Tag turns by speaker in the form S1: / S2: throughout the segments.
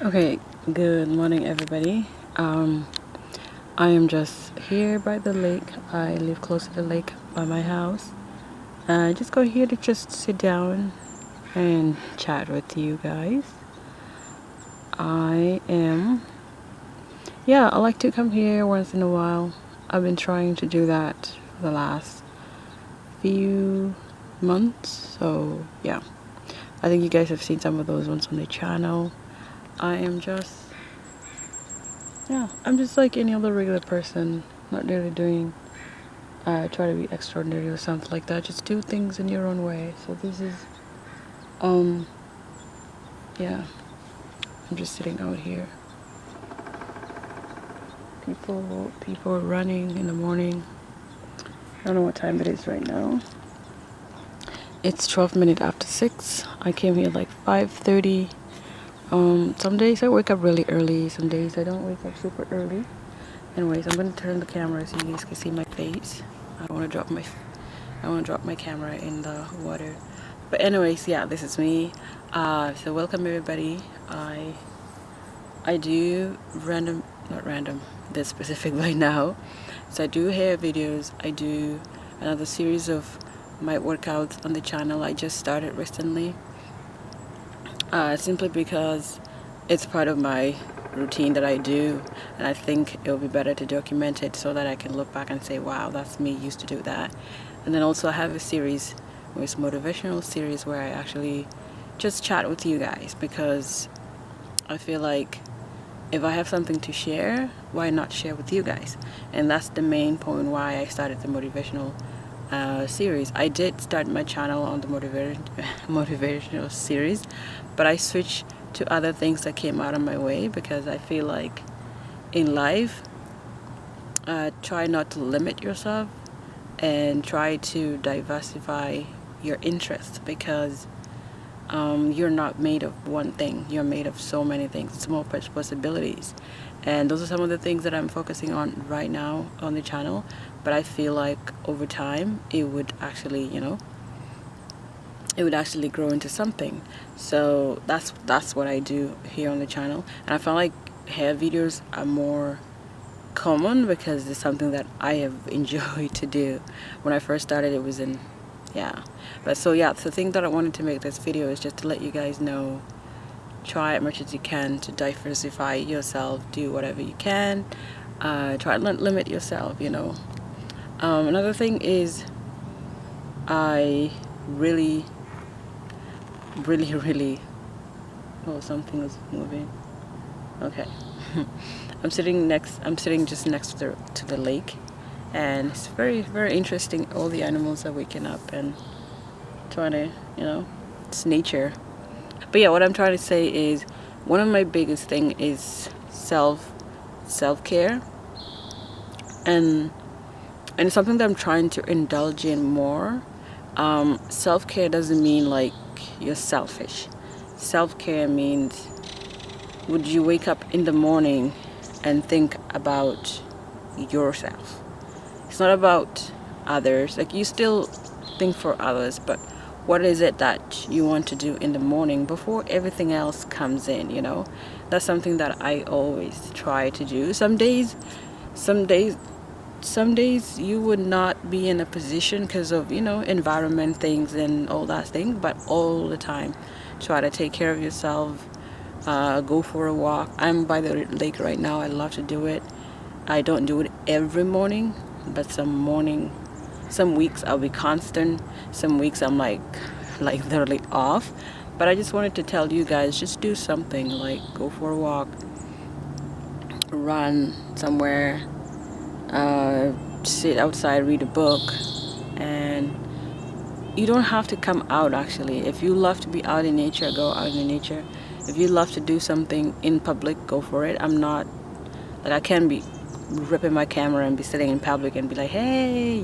S1: Okay, good morning everybody. I am just here by the lake. I live close to the lake by my house. I just got here to just sit down and chat with you guys. I like to come here once in a while. I've been trying to do that for the last few months, so yeah. I think you guys have seen some of those ones on the channel. I'm just like any other regular person, not really doing try to be extraordinary or something like that. Just do things in your own way. So this is yeah, I'm just sitting out here. People are running in the morning. I don't know what time it is right now. It's 12 minutes after 6. I came here like 5:30. Some days I wake up really early, some days I don't wake up super early. Anyways, I'm gonna turn the camera so you guys can see my face. I don't want to drop my camera in the water. But anyways, yeah, this is me. So welcome everybody. I do not random, this specific right now. So I do hair videos. I do another series of my workouts on the channel. I just started recently. Simply because it's part of my routine that I do, and I think it would be better to document it so that I can look back and say, wow, that's me, used to do that. And then also I have a series, it's motivational series, where I actually just chat with you guys, because I feel like if I have something to share, why not share with you guys? And that's the main point why I started the motivational series. I did start my channel on the motivational series, but I switched to other things that came out of my way, because I feel like in life, try not to limit yourself and try to diversify your interests, because you're not made of one thing. You're made of so many things, small possibilities. And those are some of the things that I'm focusing on right now on the channel. But I feel like over time it would actually, it would actually grow into something. So that's what I do here on the channel. And I feel like hair videos are more common because it's something that I have enjoyed to do. When I first started, it was in but so yeah, the thing that I wanted to make this video is just to let you guys know, try as much as you can to diversify yourself, do whatever you can, try not limit yourself, another thing is, I really oh, something is moving. Okay. I'm sitting just next to the lake, and it's very, very interesting. All the animals are waking up and trying to, it's nature. But yeah, what I'm trying to say is, one of my biggest thing is self-care, and it's something that I'm trying to indulge in more. Self-care doesn't mean like you're selfish. Self-care means, would you wake up in the morning and think about yourself? It's not about others. Like, you still think for others, but what is it that you want to do in the morning before everything else comes in? That's something that I always try to do. Some days you would not be in a position because of environment things and all that thing, but all the time try to take care of yourself. Go for a walk. I'm by the lake right now. I love to do it. I don't do it every morning, but some weeks I'll be constant. Some weeks I'm like literally off. But I just wanted to tell you guys, just do something, like go for a walk, run somewhere, sit outside, read a book. And you don't have to come out. Actually, if you love to be out in nature, go out in nature. If you love to do something in public, go for it. I'm not like, I can't be ripping my camera and be sitting in public and be like, hey,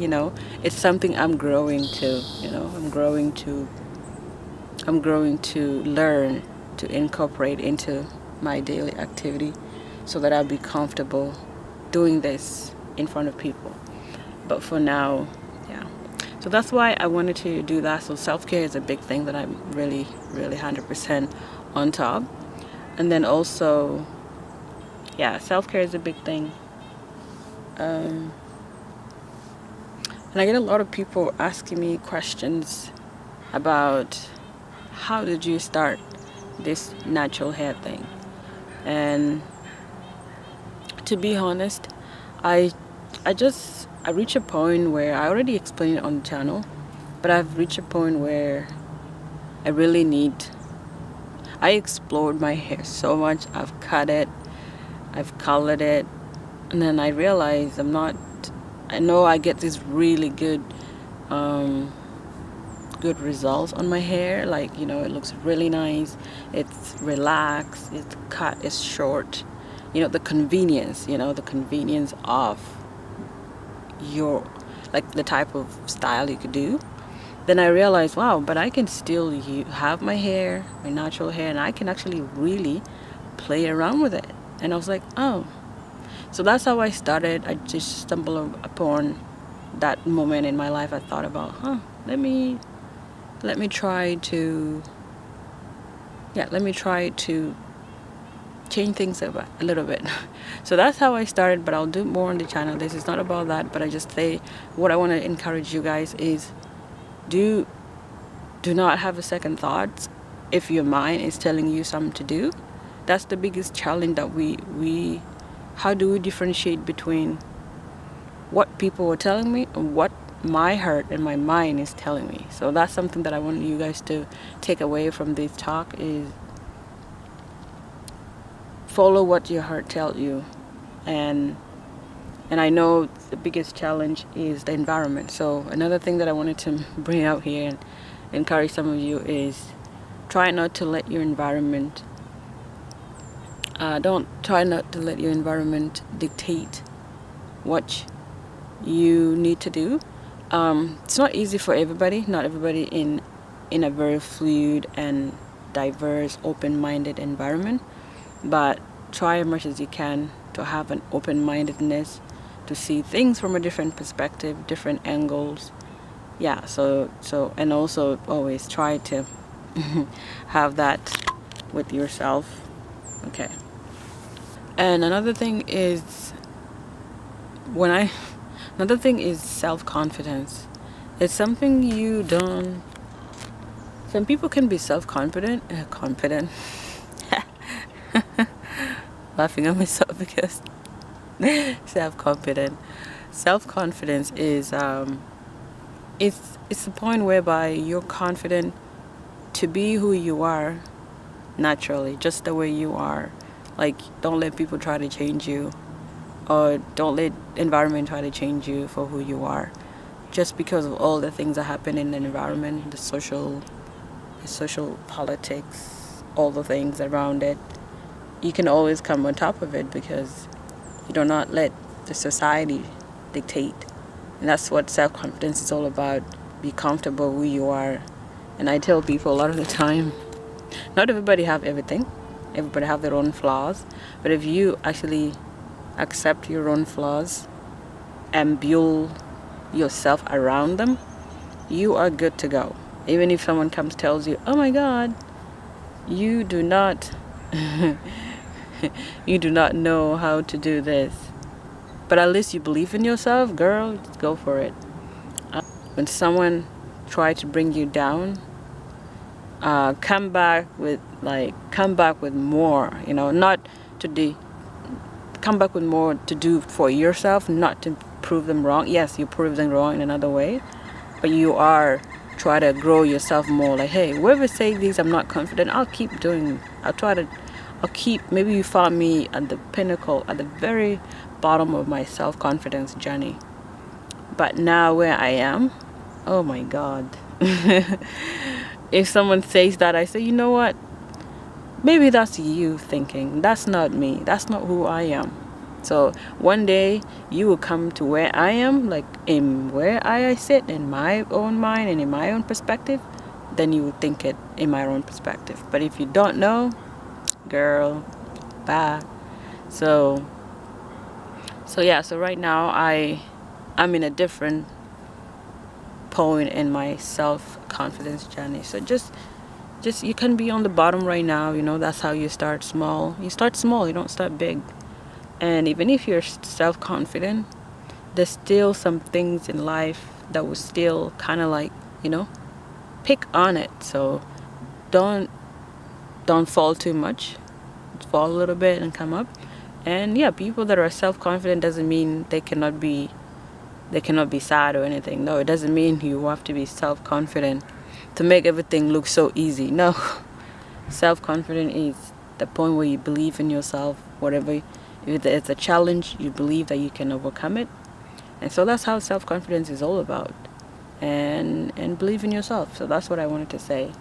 S1: it's something I'm growing to. I'm growing to learn to incorporate into my daily activity, so that I'll be comfortable doing this in front of people. But for now, yeah. So that's why I wanted to do that. So self-care is a big thing that I'm really, really 100% on top. And then also, yeah, self-care is a big thing. And I get a lot of people asking me questions about how did you start this natural hair thing. And to be honest, I reach a point where I already explained it on the channel, but I've reached a point where I explored my hair so much. I've cut it, I've colored it, and then I realized I know I get these really good good results on my hair. Like, you know, it looks really nice, it's relaxed, it's cut, it's short. You know, the convenience of your, like, the type of style you could do. Then I realized, wow, but I can still have my hair, my natural hair, and I can actually really play around with it. And I was like, oh. So that's how I started. I just stumbled upon that moment in my life. I thought about, let me try to change things a little bit. So that's how I started, but I'll do more on the channel. This is not about that, but I just say what I want to encourage you guys is do not have a second thought if your mind is telling you something to do. That's the biggest challenge that we how do we differentiate between what people are telling me and what my heart and my mind is telling me. So that's something that I want you guys to take away from this talk, is follow what your heart tells you. And I know the biggest challenge is the environment. So another thing that I wanted to bring out here and encourage some of you is try not to let your environment dictate what you need to do. It's not easy for everybody. Not everybody in a very fluid and diverse, open-minded environment, but try as much as you can to have an open-mindedness, to see things from a different perspective, different angles. Yeah, so and also always try to have that with yourself. Okay. And another thing is self-confidence. It's something you don't. Some people can be self-confident, confident. Laughing at myself because self-confident. Self-confidence is it's the point whereby you're confident to be who you are naturally, just the way you are. Like, don't let people try to change you, or don't let environment try to change you for who you are, just because of all the things that happen in the environment, the social politics, all the things around it. You can always come on top of it because you do not let the society dictate. And that's what self-confidence is all about. Be comfortable who you are. And I tell people a lot of the time, not everybody have everything. Everybody have their own flaws. But if you actually accept your own flaws and build yourself around them, you are good to go. Even if someone tells you, oh my God, you do not you do not know how to do this, but at least you believe in yourself, girl, go for it. When someone try to bring you down, come back with more, not to come back with more to do for yourself, not to prove them wrong. Yes, you prove them wrong in another way, but you are try to grow yourself more. Like, hey, whoever say these I'm not confident, I'll keep doing. Maybe you found me at the pinnacle, at the very bottom of my self-confidence journey, but now where I am, oh my God. If someone says that, I say, you know what, maybe that's you thinking, that's not me, that's not who I am. So one day you will come to where I am, like in where I sit in my own mind and in my own perspective, then you will think it in my own perspective. But if you don't know, girl, bye. So right now I'm in a different point in my self-confidence journey. So just just, you can be on the bottom right now, that's how you start small. You start small, you don't start big. And even if you're self-confident, there's still some things in life that will still kind of like, pick on it. So don't fall too much. Fall a little bit and come up. And yeah, people that are self-confident doesn't mean they cannot be sad or anything. No, it doesn't mean you have to be self-confident to make everything look so easy. No. Self-confident is the point where you believe in yourself. Whatever, if it's a challenge, you believe that you can overcome it. And so that's how self-confidence is all about. And believe in yourself. So that's what I wanted to say.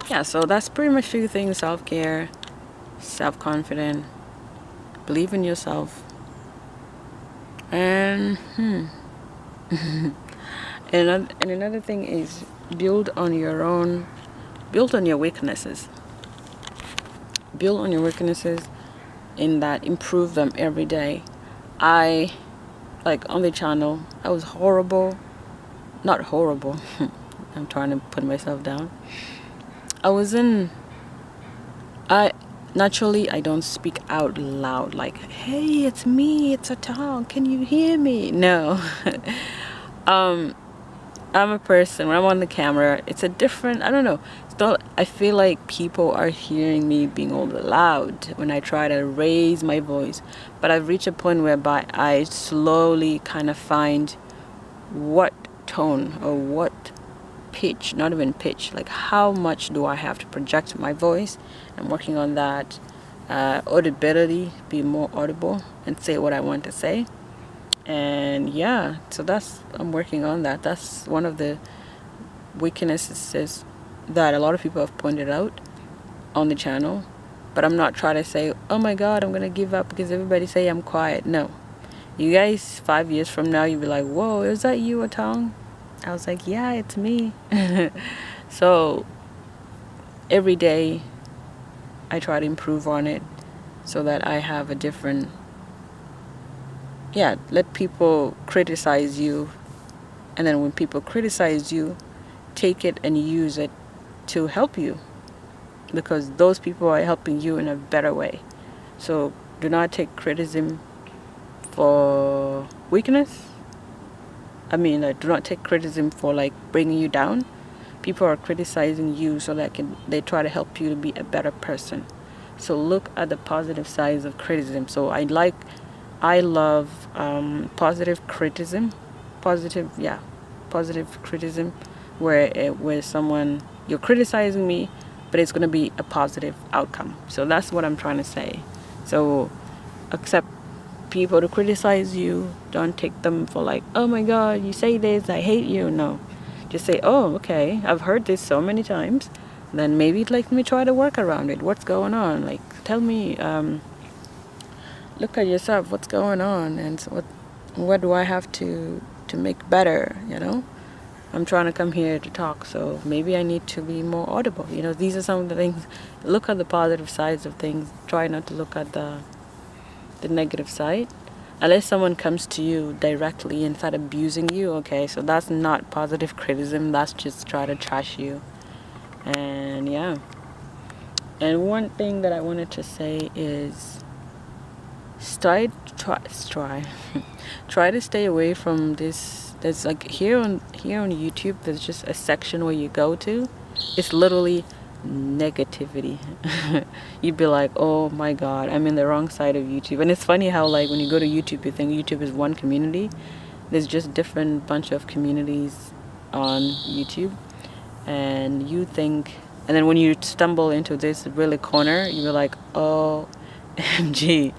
S1: Yeah, so that's pretty much a few things: self-care, self-confident, believe in yourself, and and another thing is build on your weaknesses. Build on your weaknesses, in that improve them every day. Like on the channel, I was horrible. Not horrible. I'm trying to put myself down. Naturally, I don't speak out loud like, hey, it's me, it's a tongue, can you hear me? No. I'm a person, when I'm on the camera, it's a different, I don't know. I feel like people are hearing me being all loud when I try to raise my voice. But I've reached a point whereby I slowly kind of find what tone or what pitch, not even pitch, like how much do I have to project my voice. I'm working on that. Audibility, be more audible and say what I want to say. And yeah, so I'm working on that. That's one of the weaknesses that a lot of people have pointed out on the channel. But I'm not trying to say, oh my god, I'm gonna give up because everybody say I'm quiet. No. You guys, 5 years from now, you'll be like, whoa, is that you, Atong? I was like, yeah, it's me. So every day I try to improve on it so that I have a different, let people criticize you. And then when people criticize you, take it and use it to help you, because those people are helping you in a better way. So do not take criticism for weakness. Do not take criticism for like bringing you down. People are criticizing you so that they try to help you to be a better person. So look at the positive sides of criticism. So I love positive criticism, where someone, you're criticizing me, but it's going to be a positive outcome. So that's what I'm trying to say. So accept people to criticize you. Don't take them for like, oh my god, you say this, I hate you. No, just say, oh, okay, I've heard this so many times, then maybe let me try to work around it. What's going on? Like, tell me, look at yourself, what's going on, and what do I have to make better? I'm trying to come here to talk, so maybe I need to be more audible. These are some of the things. Look at the positive sides of things. Try not to look at the negative side, unless someone comes to you directly and start abusing you. Okay, so that's not positive criticism, that's just try to trash you. And and one thing that I wanted to say is try to stay away from this. There's like here on YouTube, there's just a section where you go to, it's literally negativity. You'd be like, oh my god, I'm in the wrong side of YouTube. And it's funny how like when you go to YouTube, you think YouTube is one community. There's just different bunch of communities on YouTube, and then when you stumble into this really corner, you're like, oh MG,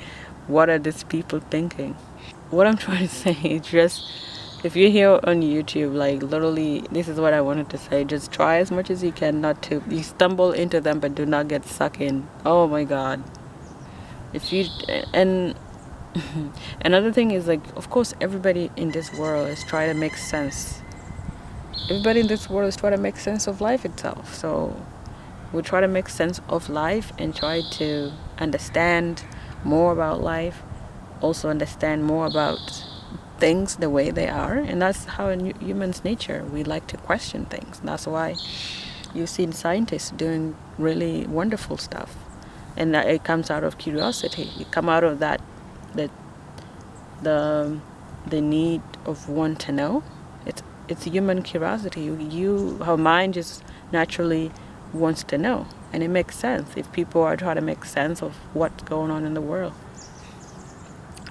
S1: what are these people thinking? What I'm trying to say is just, if you're here on YouTube, like literally, this is what I wanted to say. Just try as much as you can not to. You stumble into them, but do not get sucked in. Oh my god. And another thing is like, of course, everybody in this world is trying to make sense. Everybody in this world is trying to make sense of life itself. So we try to make sense of life and try to understand more about life. Also understand more about things the way they are, and that's how in humans nature, we like to question things. That's why you've seen scientists doing really wonderful stuff, and that it comes out of curiosity. You come out of that the the need of want to know. It's human curiosity. Our mind just naturally wants to know, and it makes sense if people are trying to make sense of what's going on in the world.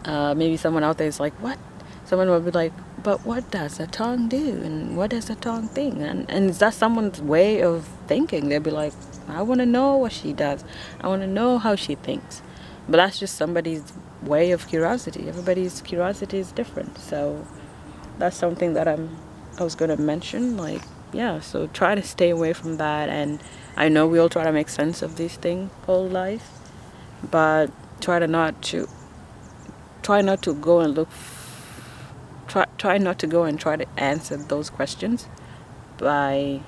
S1: Maybe someone out there is like, what? Someone will be like, but what does a tongue do? And what does a tongue think? And is that someone's way of thinking? They'll be like, I want to know what she does. I want to know how she thinks. But that's just somebody's way of curiosity. Everybody's curiosity is different. So that's something that I was going to mention. Like, yeah, so try to stay away from that. And I know we all try to make sense of this thing called life, but try not to go and look. Try not to go and try to answer those questions by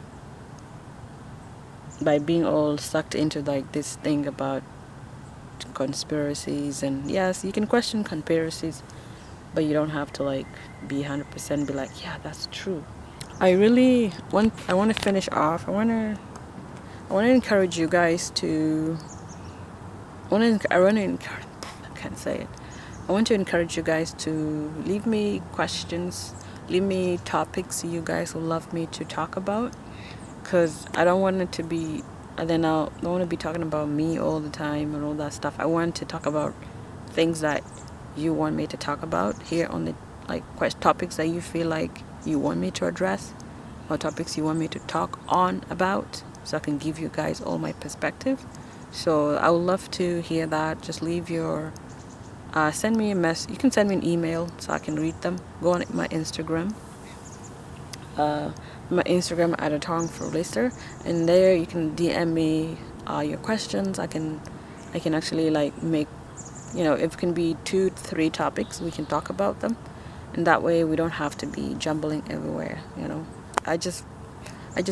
S1: being all sucked into like this thing about conspiracies. And yes, you can question conspiracies, but you don't have to like be 100% be like, yeah, that's true. I want to finish off. I want to encourage you guys to I can't say it. I want to encourage you guys to leave me questions, leave me topics you guys would love me to talk about, because I don't want it to be, and then I don't want to be talking about me all the time and all that stuff. I want to talk about things that you want me to talk about here on the topics that you feel like you want me to address, or topics you want me to talk on about, so I can give you guys all my perspective. So I would love to hear that. Just leave your send me a message. You can send me an email so I can read them. Go on my Instagram. At a tongue for lister, and there you can DM me your questions. I can actually like make, if it can be 2-3 topics, we can talk about them, and that way we don't have to be jumbling everywhere. I just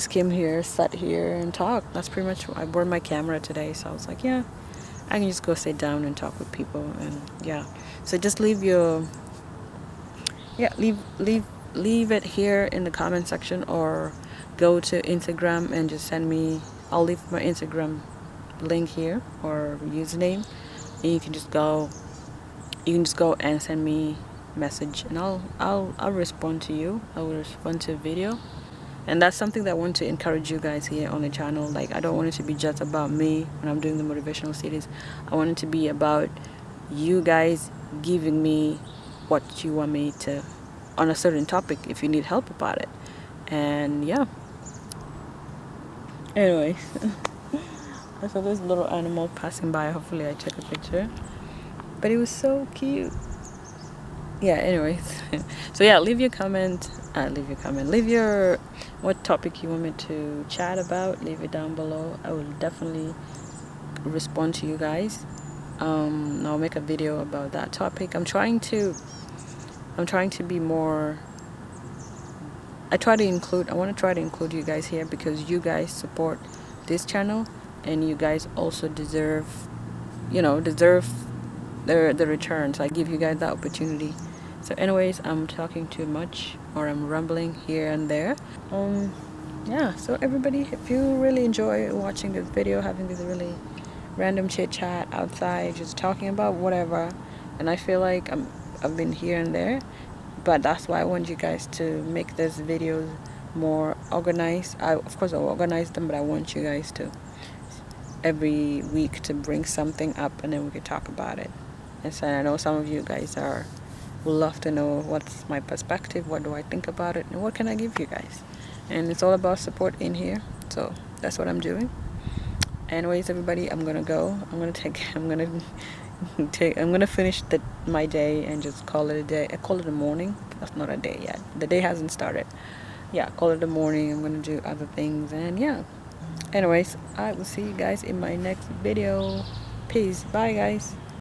S1: came here, sat here, and talked. That's pretty much. I brought my camera today, so I was like, yeah, I can just go sit down and talk with people. And yeah, so just leave it here in the comment section, or go to Instagram and just send me. I'll leave my Instagram link here, or username, and you can just go and send me message, and I'll respond to you. I will respond to a video. And that's something that I want to encourage you guys here on the channel. Like, I don't want it to be just about me when I'm doing the motivational series. I want it to be about you guys giving me what you want me to on a certain topic, if you need help about it. And yeah, anyways, I saw this little animal passing by. Hopefully I took a picture, but it was so cute. Yeah, anyways. So yeah, leave your what topic you want me to chat about. Leave it down below. I will definitely respond to you guys. I'll make a video about that topic. I'm trying to be more. I want to try to include you guys here, because you guys support this channel, and you guys also deserve the returns. I give you guys that opportunity. So anyways, I'm talking too much, or I'm rambling here and there. Yeah, so everybody, if you really enjoy watching this video, having this really random chit chat outside, just talking about whatever, and I feel like I've been here and there, but that's why I want you guys to make these videos more organized. Of course I'll organize them, but I want you guys to every week to bring something up, and then we could talk about it. And so I know some of you guys would love to know what's my perspective, what do I think about it, and what can I give you guys. And it's all about support in here, so that's what I'm doing. Anyways, everybody, I'm gonna go. I'm gonna finish my day and just call it a day. I call it a morning. That's not a day yet. The day hasn't started. Yeah, call it a morning. I'm gonna do other things, and yeah. Anyways, I will see you guys in my next video. Peace. Bye, guys.